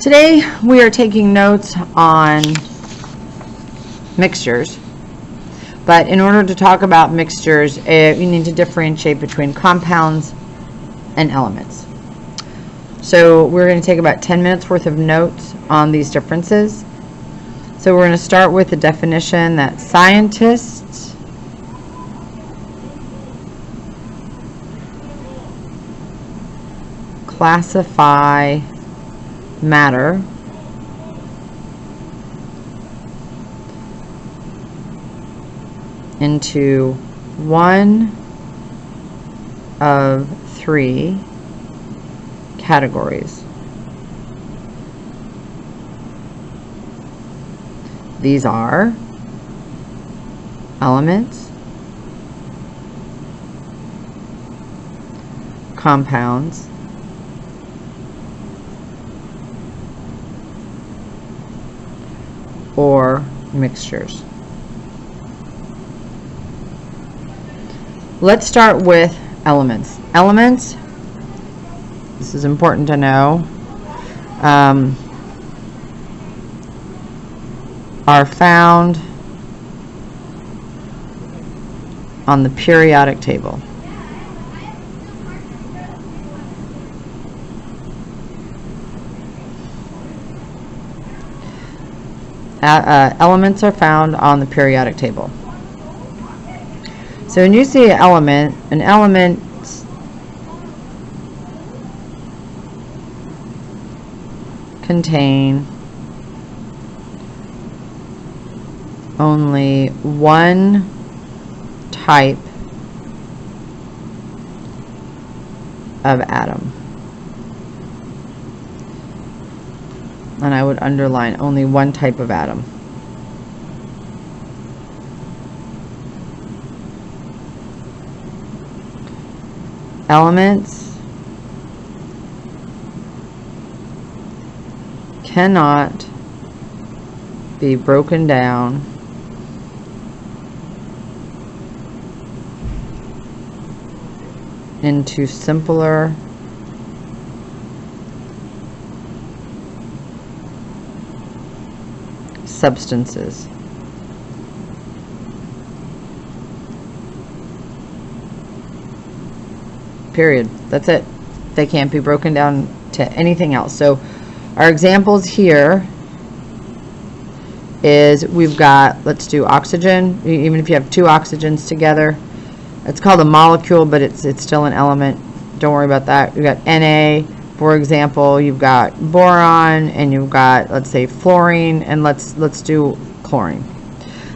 Today we are taking notes on mixtures, but in order to talk about mixtures, you need to differentiate between compounds and elements. So we're going to take about 10 minutes worth of notes on these differences. So we're going to start with the definition that scientists classify matter into one of three categories. These are elements, compounds, or mixtures. Let's start with elements. Elements, this is important to know, are found on the periodic table. Elements are found on the periodic table. So when you see an element contain only one type of atom. And I would underline only one type of atom. Elements cannot be broken down into simpler substances. Period. That's it. They can't be broken down to anything else. So our examples here is we've got, let's do oxygen. Even if you have two oxygens together, it's called a molecule, but it's still an element. Don't worry about that. We've got Na, for example. You've got boron, and you've got, let's say, fluorine, and let's do chlorine.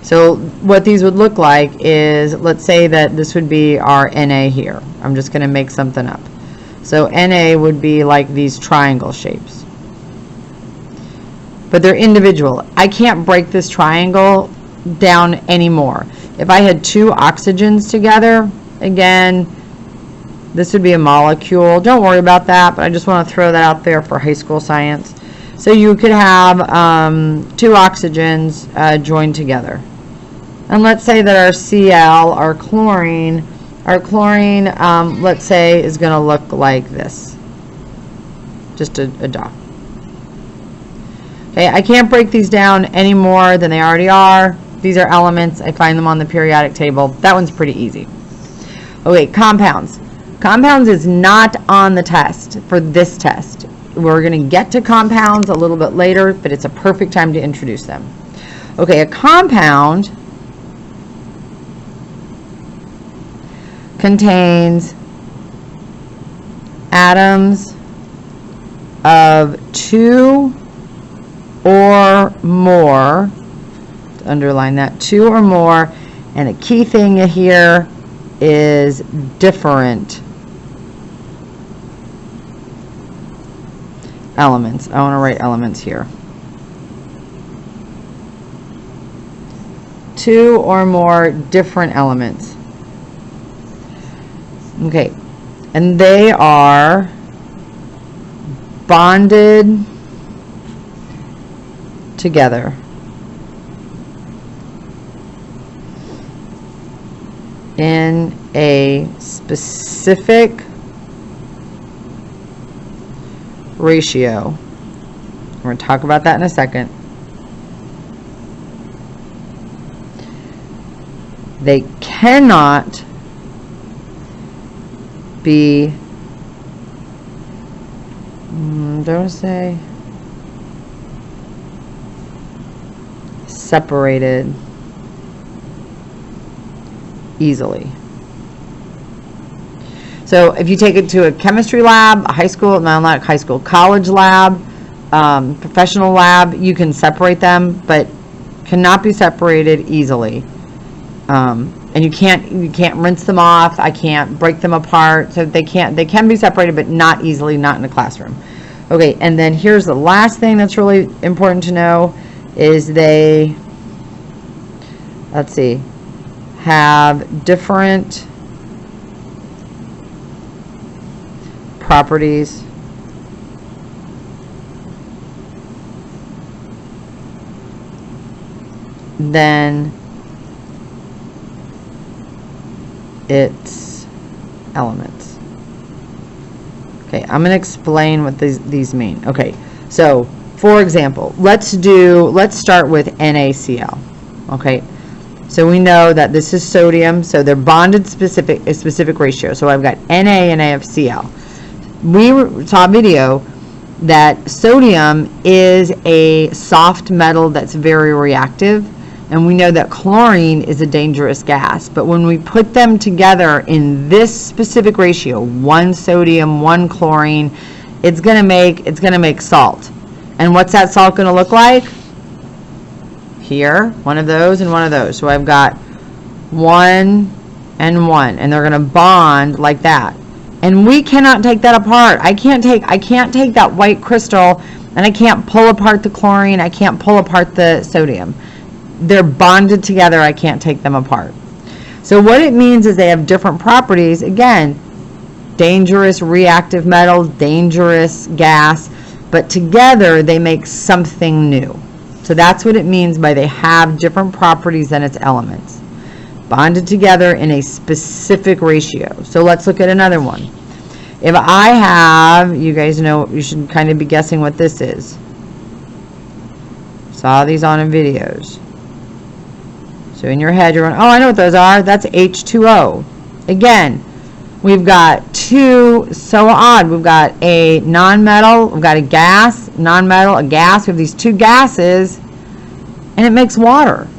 So what these would look like is, let's say that this would be our Na here. I'm just going to make something up. So Na would be like these triangle shapes. But they're individual. I can't break this triangle down anymore. If I had two oxygens together, again, this would be a molecule. Don't worry about that, but I just want to throw that out there for high school science. So you could have two oxygens joined together. And let's say that our Cl, our chlorine, let's say, is going to look like this. Just a dot. Okay, I can't break these down any more than they already are. These are elements. I find them on the periodic table. That one's pretty easy. Okay, compounds. Compounds is not on the test for this test. We're going to get to compounds a little bit later, but it's a perfect time to introduce them. Okay, a compound contains atoms of two or more, to underline that, two or more, and a key thing here is different elements. I want to write elements here. Two or more different elements. Okay, and they are bonded together. In a specific ratio We're going to talk about that in a second. They cannot be, don't say, separated easily. So if you take it to a chemistry lab, a high school, no, not high school, college lab, professional lab, you can separate them, but cannot be separated easily. And you can't rinse them off. I can't break them apart. So they can be separated, but not easily, not in a classroom. Okay, and then here's the last thing that's really important to know is they, let's see, have different properties than its elements. Okay, I'm going to explain what these mean. Okay, so for example, let's start with NaCl. Okay, so we know that this is sodium, so they're bonded a specific ratio. So I've got Na and I have Cl. We saw a video that sodium is a soft metal that's very reactive, and we know that chlorine is a dangerous gas. But when we put them together in this specific ratio, 1 sodium, 1 chlorine, it's gonna make salt. And what's that salt gonna look like? Here, one of those and one of those. So I've got 1 and 1, and they're gonna bond like that. And we cannot take that apart. I can't take that white crystal, and I can't pull apart the chlorine. I can't pull apart the sodium. They're bonded together. I can't take them apart. So what it means is they have different properties. Again, dangerous reactive metal, dangerous gas, but together they make something new. So that's what it means by they have different properties than its elements, bonded together in a specific ratio. So let's look at another one. If I have, you guys know, you should kind of be guessing what this is. Saw these on in videos. So in your head, you're going, oh, I know what those are. That's H2O. Again, we've got two, so odd. We've got a non-metal, we've got a gas, non-metal, a gas. We have these two gases, and it makes water.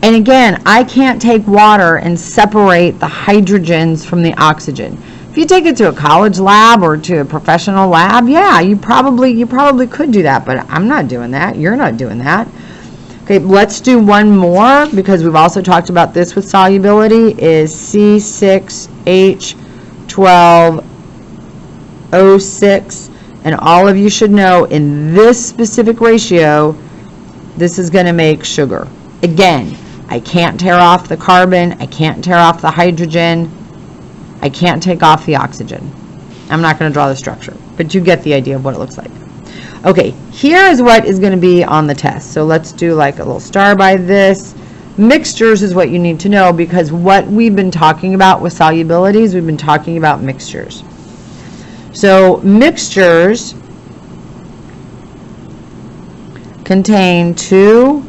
And again, I can't take water and separate the hydrogens from the oxygen. If you take it to a college lab or to a professional lab, yeah, you probably could do that, but I'm not doing that. You're not doing that. Okay, let's do one more, because we've also talked about this with solubility, is C6H12O6. And all of you should know, in this specific ratio, this is going to make sugar. Again, I can't tear off the carbon. I can't tear off the hydrogen. I can't take off the oxygen. I'm not going to draw the structure, but you get the idea of what it looks like. Okay, here is what is going to be on the test. So let's do like a little star by this. Mixtures is what you need to know, because what we've been talking about with solubilities, we've been talking about mixtures. So mixtures contain 2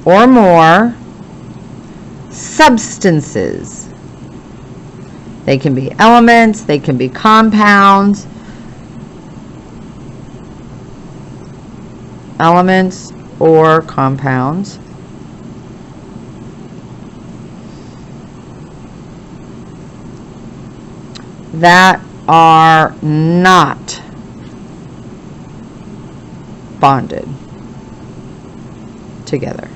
or more substances. They can be elements, they can be compounds, elements or compounds that are not bonded together.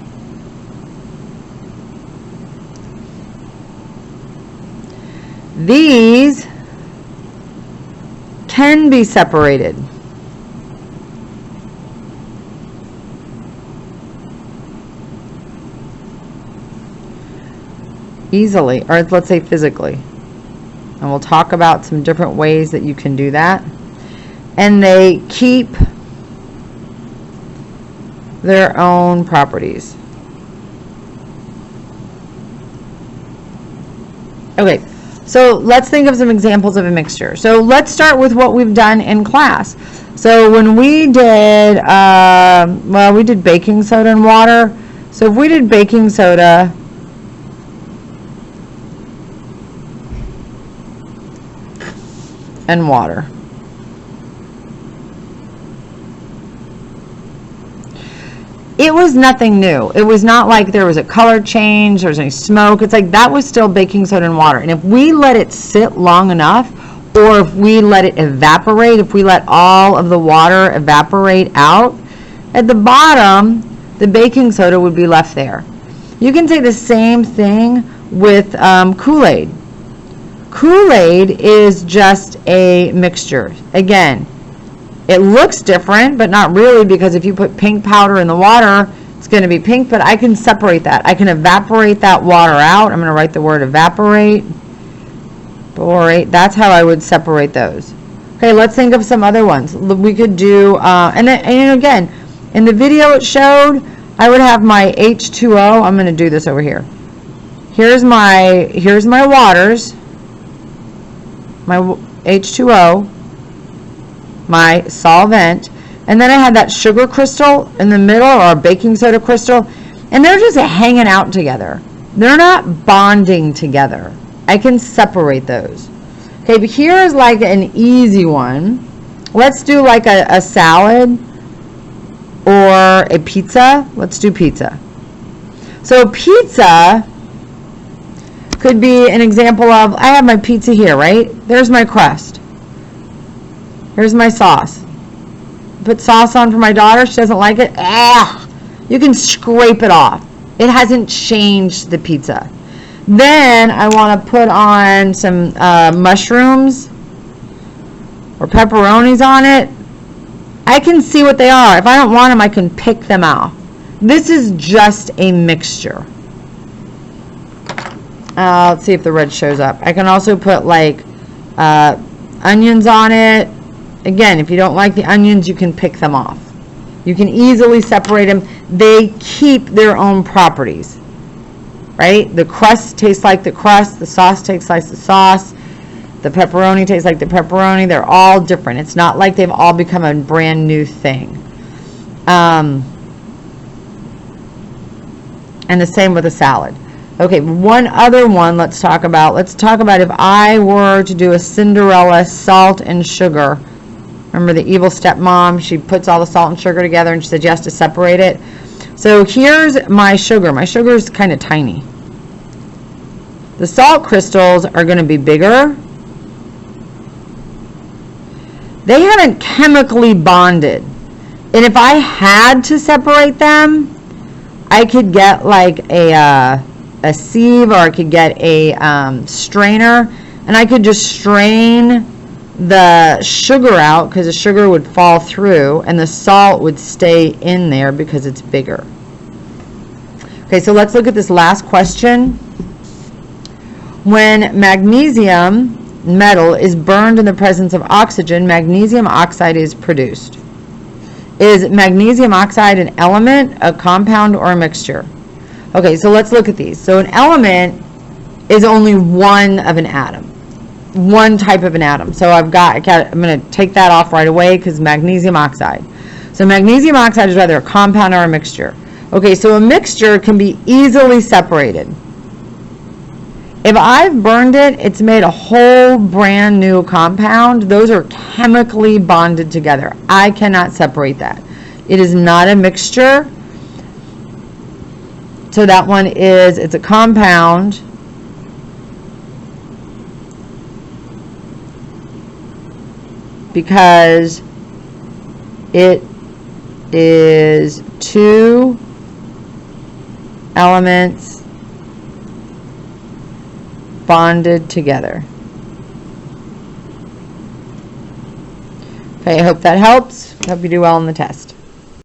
These can be separated. Easily, or let's say physically. And we'll talk about some different ways that you can do that. And they keep their own properties. Okay, so let's think of some examples of a mixture. So let's start with what we've done in class. So when we did, well, we did baking soda and water. So if we did baking soda and water, it was nothing new. It was not like there was a color change, there was any smoke. It's like that was still baking soda and water. And if we let it sit long enough, or if we let it evaporate, if we let all of the water evaporate out, at the bottom, the baking soda would be left there. You can say the same thing with Kool-Aid. Kool-Aid is just a mixture. Again, it looks different, but not really, because if you put pink powder in the water, it's going to be pink, but I can separate that. I can evaporate that water out. I'm going to write the word evaporate. That's how I would separate those. Okay, let's think of some other ones. We could do, and again, in the video it showed, I would have my H2O. I'm going to do this over here. Here's my waters, my H2O, my solvent, and then I had that sugar crystal in the middle, or a baking soda crystal, and they're just hanging out together. They're not bonding together. I can separate those. Okay, but here's like an easy one. Let's do like a salad or a pizza. Let's do pizza. So pizza could be an example of, I have my pizza here, right? There's my crust. Here's my sauce. Put sauce on for my daughter. She doesn't like it. You can scrape it off. It hasn't changed the pizza. Then I want to put on some mushrooms or pepperonis on it. I can see what they are. If I don't want them, I can pick them out. This is just a mixture. Let's see if the red shows up. I can also put like onions on it. Again, if you don't like the onions, you can pick them off. You can easily separate them. They keep their own properties, right? The crust tastes like the crust. The sauce tastes like the sauce. The pepperoni tastes like the pepperoni. They're all different. It's not like they've all become a brand new thing. And the same with a salad. Okay, one other one let's talk about. Let's talk about if I were to do a Cinderella salt and sugar. Remember the evil stepmom? She puts all the salt and sugar together and she said you have to separate it. So here's my sugar. My sugar is kind of tiny. The salt crystals are going to be bigger. They haven't chemically bonded. And if I had to separate them, I could get like a sieve, or I could get a strainer, and I could just strain the sugar out, because the sugar would fall through and the salt would stay in there because it's bigger. Okay, so let's look at this last question. When magnesium metal is burned in the presence of oxygen, magnesium oxide is produced. Is magnesium oxide an element, a compound, or a mixture? Okay, so let's look at these. So an element is only one of an atom, one type of an atom. So I'm going to take that off right away because magnesium oxide. So magnesium oxide is either a compound or a mixture. Okay, so a mixture can be easily separated. If I've burned it, it's made a whole brand new compound. Those are chemically bonded together. I cannot separate that. It is not a mixture. So that one is, it's a compound. Because it is two elements bonded together. Okay, I hope that helps. Hope you do well on the test.